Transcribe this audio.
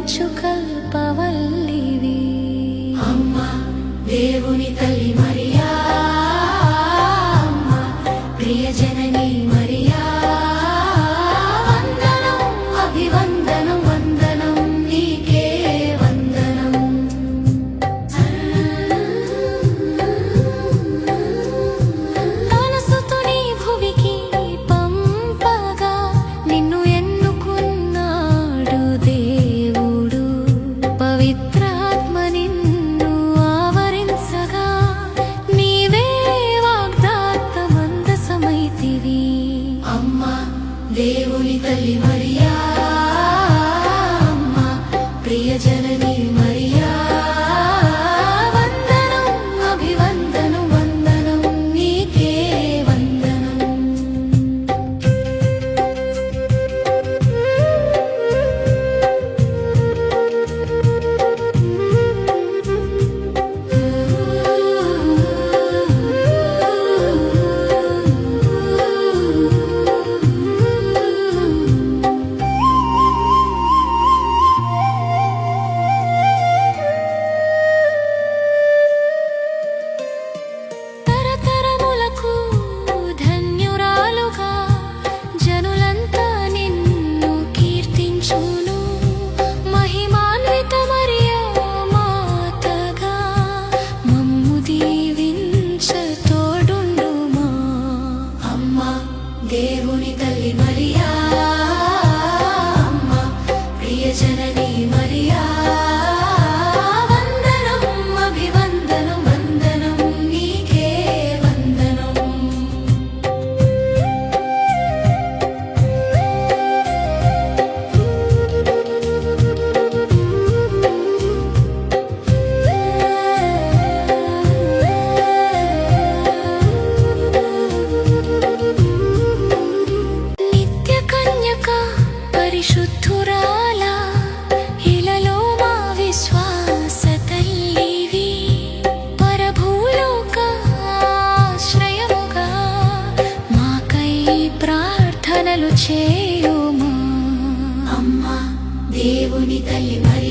కరుణించు కల్పవల్లివి. అమ్మా దేవుని తల్లి మరియా, అమ్మా ప్రియజనని మరియా, వందనం అభివందనం వందనం నీకే వందనం. తన సుతుని భువికి పంపగా నిన్ను ఎన్నుకున్నాడు దేవుడు. పవిత్రాత్మ నిన్ను ఆవరించగా నీవే వాగ్దాత్త మందసమైతివి. అమ్మా దేవుని తల్లి మరియా, అమ్మా ప్రియజనని మరియా, వందనం అభివందనం వందనం నీకే వందనం. తరతరములకు ధన్యురాలుగా జనులంతా నిన్ను కీర్తించును. మహిమాన్విత మరియా మాతగా మమ్ము దీవించ తోడుండుమా. అమ్మా దేవుని తల్లి మరియా, అమ్మా ప్రియజనని మరియా, వందనం అభివందనం వందనం నీకే వందనం. నిత్య కన్యక పరిశుద్ధురాలా, ఇలలో మా విశ్వాస తల్లివి. పరభూలోక ఆశ్రయముగా మాకై ప్రార్థనలు చేయుమా. అమ్మా దేవుని తల్లి మరియా,